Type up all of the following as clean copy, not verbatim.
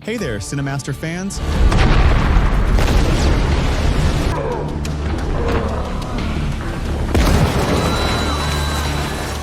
Hey there, Cinemaster fans!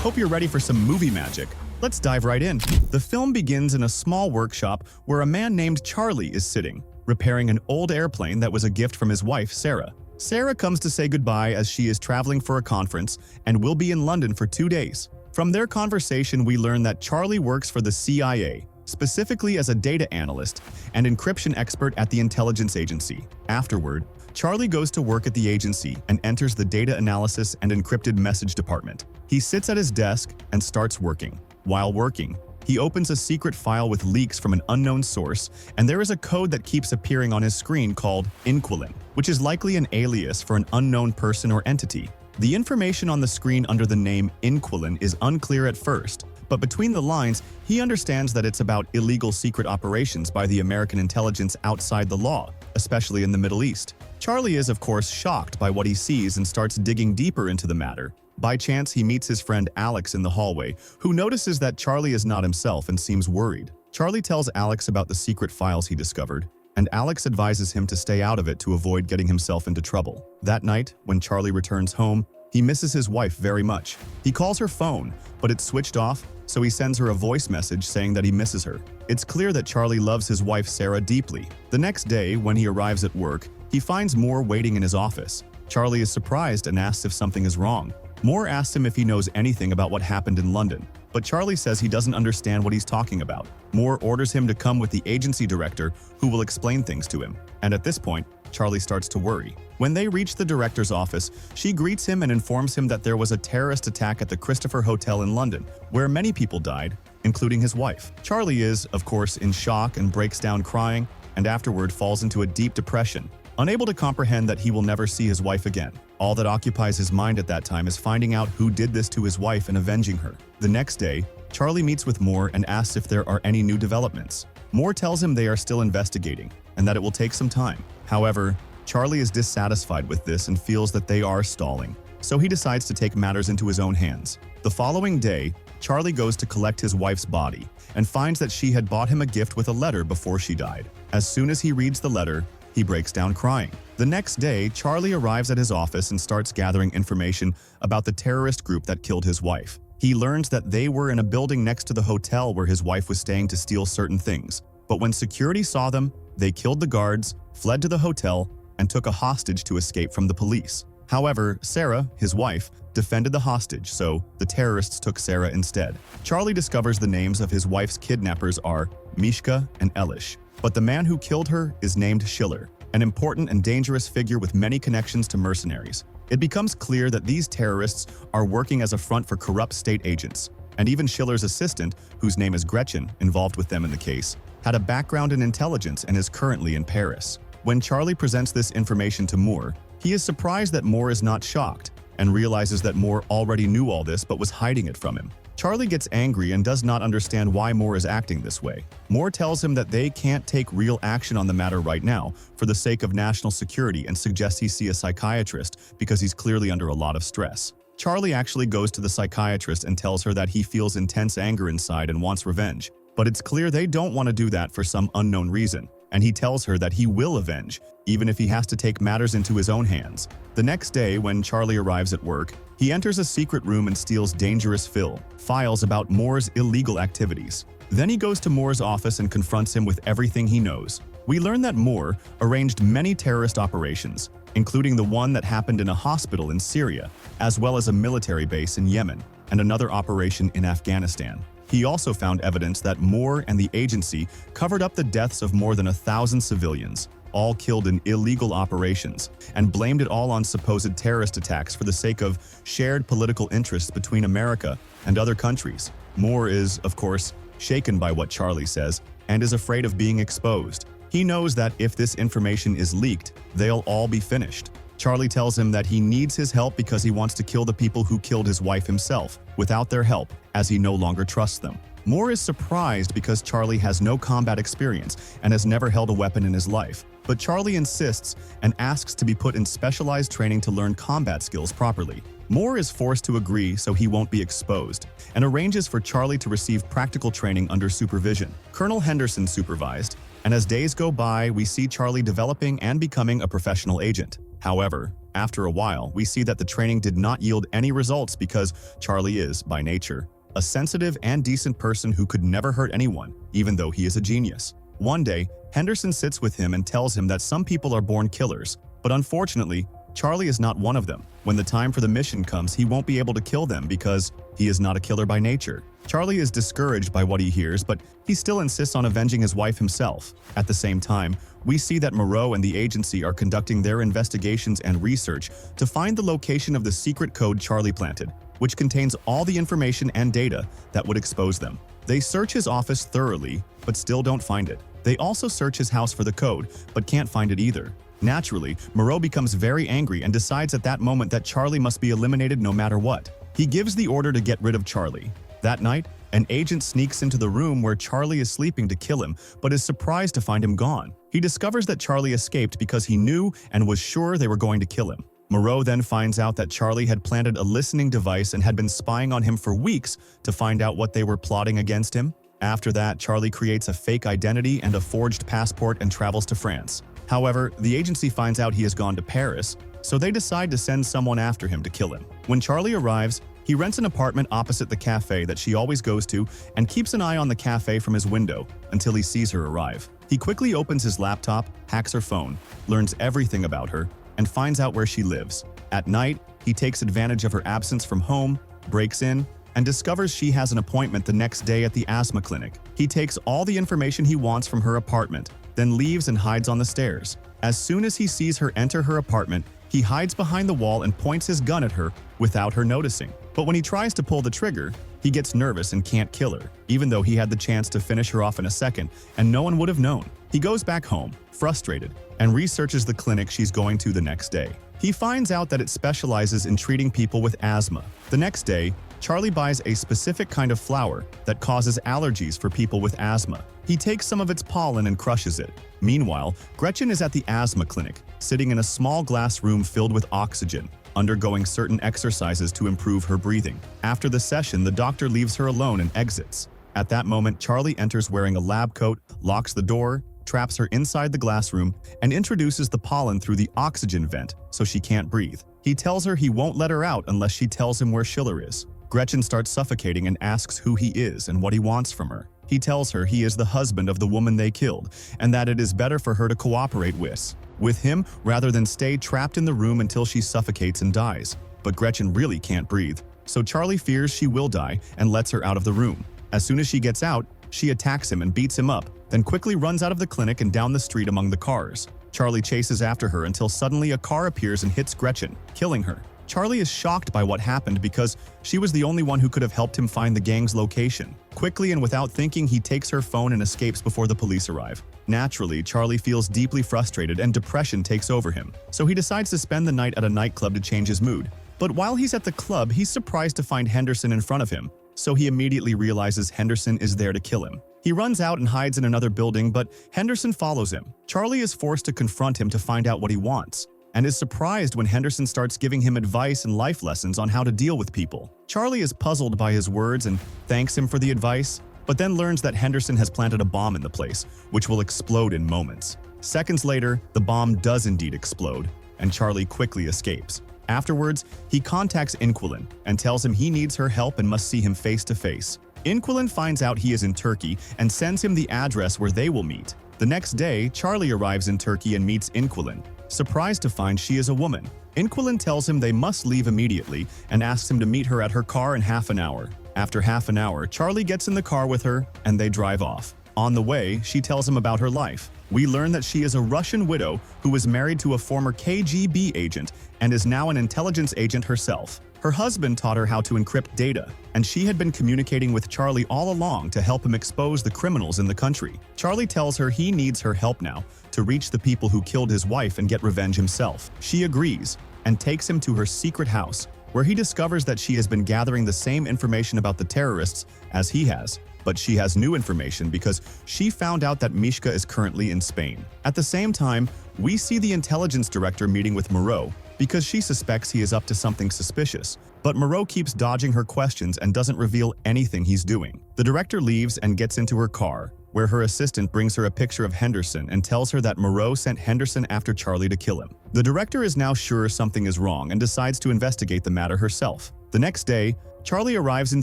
Hope you're ready for some movie magic. Let's dive right in. The film begins in a small workshop where a man named Charlie is sitting, repairing an old airplane that was a gift from his wife, Sarah. Sarah comes to say goodbye as she is traveling for a conference and will be in London for 2 days. From their conversation, we learn that Charlie works for the CIA, specifically as a data analyst and encryption expert at the intelligence agency. Afterward, Charlie goes to work at the agency and enters the data analysis and encrypted message department. He sits at his desk and starts working. While working, he opens a secret file with leaks from an unknown source, and there is a code that keeps appearing on his screen called Inquilin, which is likely an alias for an unknown person or entity. The information on the screen under the name Inquilin is unclear at first, but between the lines, he understands that it's about illegal secret operations by the American intelligence outside the law, especially in the Middle East. Charlie is, of course, shocked by what he sees and starts digging deeper into the matter. By chance, he meets his friend Alex in the hallway, who notices that Charlie is not himself and seems worried. Charlie tells Alex about the secret files he discovered, and Alex advises him to stay out of it to avoid getting himself into trouble. That night, when Charlie returns home, he misses his wife very much. He calls her phone, but it's switched off, so he sends her a voice message saying that he misses her. It's clear that Charlie loves his wife Sarah deeply. The next day, when he arrives at work, he finds Moore waiting in his office. Charlie is surprised and asks if something is wrong. Moore asks him if he knows anything about what happened in London, but Charlie says he doesn't understand what he's talking about. Moore orders him to come with the agency director, who will explain things to him. And at this point, Charlie starts to worry. When they reach the director's office, she greets him and informs him that there was a terrorist attack at the Christopher Hotel in London, where many people died, including his wife. Charlie is, of course, in shock and breaks down crying, and afterward falls into a deep depression, unable to comprehend that he will never see his wife again. All that occupies his mind at that time is finding out who did this to his wife and avenging her. The next day, Charlie meets with Moore and asks if there are any new developments. Moore tells him they are still investigating and that it will take some time. However, Charlie is dissatisfied with this and feels that they are stalling, so he decides to take matters into his own hands. The following day, Charlie goes to collect his wife's body and finds that she had bought him a gift with a letter before she died. As soon as he reads the letter, he breaks down crying. The next day, Charlie arrives at his office and starts gathering information about the terrorist group that killed his wife. He learns that they were in a building next to the hotel where his wife was staying to steal certain things. But when security saw them, they killed the guards, fled to the hotel, and took a hostage to escape from the police. However, Sarah, his wife, defended the hostage, so the terrorists took Sarah instead. Charlie discovers the names of his wife's kidnappers are Mishka and Elish, but the man who killed her is named Schiller, an important and dangerous figure with many connections to mercenaries. It becomes clear that these terrorists are working as a front for corrupt state agents, and even Schiller's assistant, whose name is Gretchen, involved with them in the case, had a background in intelligence and is currently in Paris. When Charlie presents this information to Moore, he is surprised that Moore is not shocked and realizes that Moore already knew all this but was hiding it from him. Charlie gets angry and does not understand why Moore is acting this way. Moore tells him that they can't take real action on the matter right now for the sake of national security and suggests he see a psychiatrist because he's clearly under a lot of stress. Charlie actually goes to the psychiatrist and tells her that he feels intense anger inside and wants revenge, but it's clear they don't want to do that for some unknown reason, and he tells her that he will avenge, even if he has to take matters into his own hands. The next day, when Charlie arrives at work, he enters a secret room and steals dangerous files about Moore's illegal activities. Then he goes to Moore's office and confronts him with everything he knows. We learn that Moore arranged many terrorist operations, including the one that happened in a hospital in Syria, as well as a military base in Yemen, and another operation in Afghanistan. He also found evidence that Moore and the agency covered up the deaths of more than 1,000 civilians, all killed in illegal operations, and blamed it all on supposed terrorist attacks for the sake of shared political interests between America and other countries. Moore is, of course, shaken by what Charlie says and is afraid of being exposed. He knows that if this information is leaked, they'll all be finished. Charlie tells him that he needs his help because he wants to kill the people who killed his wife himself without their help, as he no longer trusts them. Moore is surprised because Charlie has no combat experience and has never held a weapon in his life. But Charlie insists and asks to be put in specialized training to learn combat skills properly. Moore is forced to agree so he won't be exposed, and arranges for Charlie to receive practical training under supervision. Colonel Henderson supervised, And as days go by, we see Charlie developing and becoming a professional agent. However, after a while, we see that the training did not yield any results because Charlie is, by nature, a sensitive and decent person who could never hurt anyone, even though he is a genius. One day, Henderson sits with him and tells him that some people are born killers, but unfortunately, Charlie is not one of them. When the time for the mission comes, he won't be able to kill them because he is not a killer by nature. Charlie is discouraged by what he hears, but he still insists on avenging his wife himself. At the same time, we see that Moreau and the agency are conducting their investigations and research to find the location of the secret code Charlie planted, which contains all the information and data that would expose them. They search his office thoroughly, but still don't find it. They also search his house for the code, but can't find it either. Naturally, Moreau becomes very angry and decides at that moment that Charlie must be eliminated no matter what. He gives the order to get rid of Charlie. That night, an agent sneaks into the room where Charlie is sleeping to kill him, but is surprised to find him gone. He discovers that Charlie escaped because he knew and was sure they were going to kill him. Moreau then finds out that Charlie had planted a listening device and had been spying on him for weeks to find out what they were plotting against him. After that, Charlie creates a fake identity and a forged passport and travels to France. However, the agency finds out he has gone to Paris, so they decide to send someone after him to kill him. When Charlie arrives, he rents an apartment opposite the cafe that she always goes to and keeps an eye on the cafe from his window until he sees her arrive. He quickly opens his laptop, hacks her phone, learns everything about her, and finds out where she lives. At night, he takes advantage of her absence from home, breaks in, and discovers she has an appointment the next day at the asthma clinic. He takes all the information he wants from her apartment, then leaves and hides on the stairs. As soon as he sees her enter her apartment, he hides behind the wall and points his gun at her without her noticing. But when he tries to pull the trigger, he gets nervous and can't kill her, even though he had the chance to finish her off in a second and no one would have known. He goes back home, frustrated, and researches the clinic she's going to the next day. He finds out that it specializes in treating people with asthma. The next day, Charlie buys a specific kind of flower that causes allergies for people with asthma. He takes some of its pollen and crushes it. Meanwhile, Gretchen is at the asthma clinic, sitting in a small glass room filled with oxygen, undergoing certain exercises to improve her breathing. After the session, the doctor leaves her alone and exits. At that moment, Charlie enters wearing a lab coat, locks the door, traps her inside the glass room, and introduces the pollen through the oxygen vent so she can't breathe. He tells her he won't let her out unless she tells him where Schiller is. Gretchen starts suffocating and asks who he is and what he wants from her. He tells her he is the husband of the woman they killed and that it is better for her to cooperate with him rather than stay trapped in the room until she suffocates and dies. But Gretchen really can't breathe, so Charlie fears she will die and lets her out of the room. As soon as she gets out, she attacks him and beats him up, then quickly runs out of the clinic and down the street among the cars. Charlie chases after her until suddenly a car appears and hits Gretchen, killing her. Charlie is shocked by what happened because she was the only one who could have helped him find the gang's location. Quickly and without thinking, he takes her phone and escapes before the police arrive. Naturally, Charlie feels deeply frustrated and depression takes over him, so he decides to spend the night at a nightclub to change his mood. But while he's at the club, he's surprised to find Henderson in front of him, so he immediately realizes Henderson is there to kill him. He runs out and hides in another building, but Henderson follows him. Charlie is forced to confront him to find out what he wants, and is surprised when Henderson starts giving him advice and life lessons on how to deal with people. Charlie is puzzled by his words and thanks him for the advice, but then learns that Henderson has planted a bomb in the place, which will explode in moments. Seconds later, the bomb does indeed explode, and Charlie quickly escapes. Afterwards, he contacts Inquilin and tells him he needs her help and must see him face to face. Inquilin finds out he is in Turkey and sends him the address where they will meet. The next day, Charlie arrives in Turkey and meets Inquilin, surprised to find she is a woman. Inquilin tells him they must leave immediately and asks him to meet her at her car in half an hour. After half an hour, Charlie gets in the car with her and they drive off. On the way, she tells him about her life. We learn that she is a Russian widow who was married to a former KGB agent and is now an intelligence agent herself. Her husband taught her how to encrypt data, and she had been communicating with Charlie all along to help him expose the criminals in the country. Charlie tells her he needs her help now to reach the people who killed his wife and get revenge himself. She agrees and takes him to her secret house, where he discovers that she has been gathering the same information about the terrorists as he has. But she has new information because she found out that Mishka is currently in Spain. At the same time, we see the intelligence director meeting with Moreau because she suspects he is up to something suspicious. But Moreau keeps dodging her questions and doesn't reveal anything he's doing. The director leaves and gets into her car, where her assistant brings her a picture of Henderson and tells her that Moreau sent Henderson after Charlie to kill him. The director is now sure something is wrong and decides to investigate the matter herself. The next day, Charlie arrives in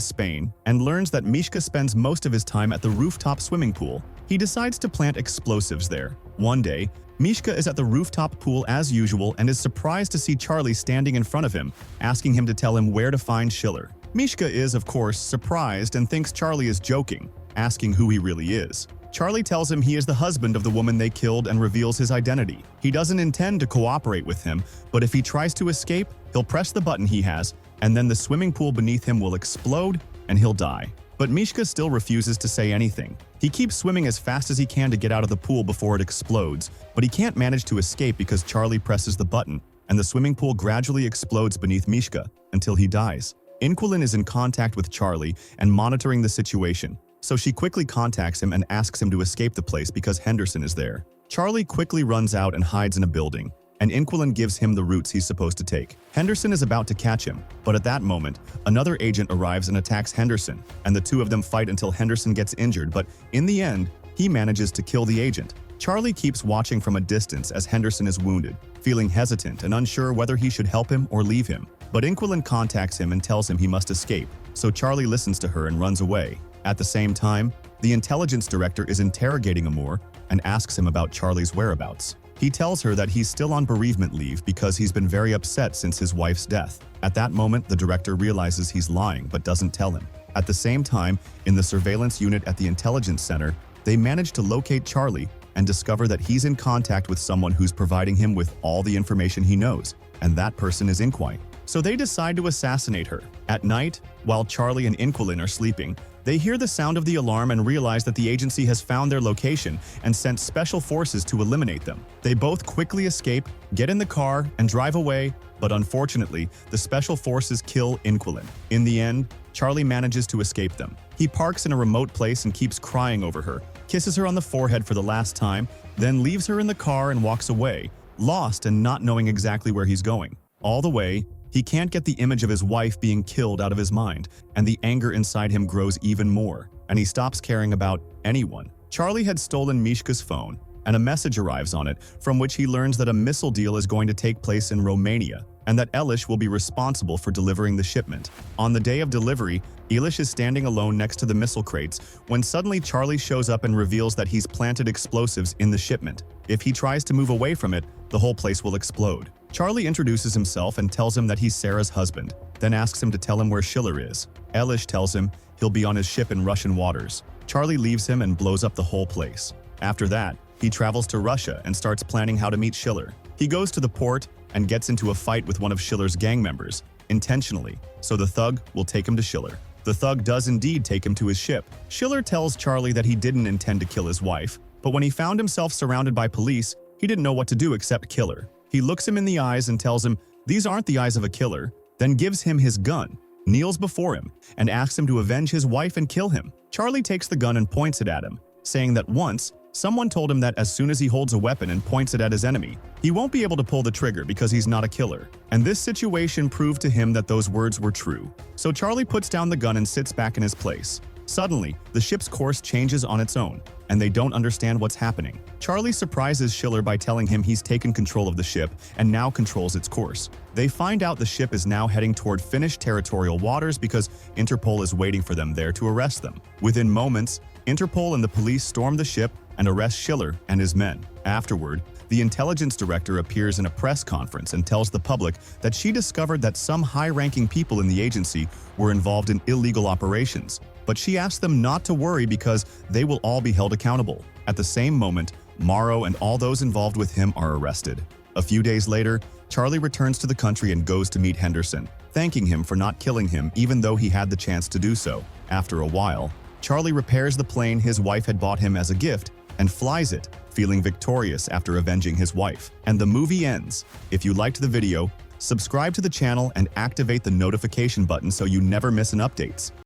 Spain and learns that Mishka spends most of his time at the rooftop swimming pool. He decides to plant explosives there. One day, Mishka is at the rooftop pool as usual and is surprised to see Charlie standing in front of him, asking him to tell him where to find Schiller. Mishka is, of course, surprised and thinks Charlie is joking, asking who he really is. Charlie tells him he is the husband of the woman they killed and reveals his identity. He doesn't intend to cooperate with him, but if he tries to escape, he'll press the button he has, and then the swimming pool beneath him will explode and he'll die. But Mishka still refuses to say anything. He keeps swimming as fast as he can to get out of the pool before it explodes, but he can't manage to escape because Charlie presses the button, and the swimming pool gradually explodes beneath Mishka until he dies. Inquilin is in contact with Charlie and monitoring the situation, so she quickly contacts him and asks him to escape the place because Henderson is there. Charlie quickly runs out and hides in a building, and Inquilin gives him the routes he's supposed to take. Henderson is about to catch him, but at that moment, another agent arrives and attacks Henderson, and the two of them fight until Henderson gets injured, but in the end, he manages to kill the agent. Charlie keeps watching from a distance as Henderson is wounded, feeling hesitant and unsure whether he should help him or leave him. But Inquilin contacts him and tells him he must escape, so Charlie listens to her and runs away. At the same time, the intelligence director is interrogating Amour and asks him about Charlie's whereabouts. He tells her that he's still on bereavement leave because he's been very upset since his wife's death. At that moment, the director realizes he's lying but doesn't tell him. At the same time, in the surveillance unit at the intelligence center, they manage to locate Charlie and discover that he's in contact with someone who's providing him with all the information he knows, and that person is Inquine. So they decide to assassinate her. At night, while Charlie and Inquilin are sleeping, they hear the sound of the alarm and realize that the agency has found their location and sent special forces to eliminate them. They both quickly escape, get in the car, and drive away, but unfortunately, the special forces kill Inquilin. In the end, Charlie manages to escape them. He parks in a remote place and keeps crying over her, kisses her on the forehead for the last time, then leaves her in the car and walks away, lost and not knowing exactly where he's going. All the way, he can't get the image of his wife being killed out of his mind, and the anger inside him grows even more, and he stops caring about anyone. Charlie had stolen Mishka's phone, and a message arrives on it from which he learns that a missile deal is going to take place in Romania, and that Elish will be responsible for delivering the shipment. On the day of delivery, Elish is standing alone next to the missile crates when suddenly Charlie shows up and reveals that he's planted explosives in the shipment. If he tries to move away from it, the whole place will explode. Charlie introduces himself and tells him that he's Sarah's husband, then asks him to tell him where Schiller is. Elish tells him he'll be on his ship in Russian waters. Charlie leaves him and blows up the whole place. After that, he travels to Russia and starts planning how to meet Schiller. He goes to the port and gets into a fight with one of Schiller's gang members, intentionally, so the thug will take him to Schiller. The thug does indeed take him to his ship. Schiller tells Charlie that he didn't intend to kill his wife, but when he found himself surrounded by police, he didn't know what to do except kill her. He looks him in the eyes and tells him these aren't the eyes of a killer, then gives him his gun, kneels before him, and asks him to avenge his wife and kill him. Charlie takes the gun and points it at him, saying that once, someone told him that as soon as he holds a weapon and points it at his enemy, he won't be able to pull the trigger because he's not a killer. And this situation proved to him that those words were true. So Charlie puts down the gun and sits back in his place. Suddenly, the ship's course changes on its own, and they don't understand what's happening. Charlie surprises Schiller by telling him he's taken control of the ship and now controls its course. They find out the ship is now heading toward Finnish territorial waters because Interpol is waiting for them there to arrest them. Within moments, Interpol and the police storm the ship and arrest Schiller and his men. Afterward, the intelligence director appears in a press conference and tells the public that she discovered that some high-ranking people in the agency were involved in illegal operations, but she asked them not to worry because they will all be held accountable. At the same moment, Morrow and all those involved with him are arrested. A few days later, Charlie returns to the country and goes to meet Henderson, thanking him for not killing him even though he had the chance to do so. After a while, Charlie repairs the plane his wife had bought him as a gift and flies it, feeling victorious after avenging his wife. And the movie ends. If you liked the video, subscribe to the channel and activate the notification button so you never miss an update.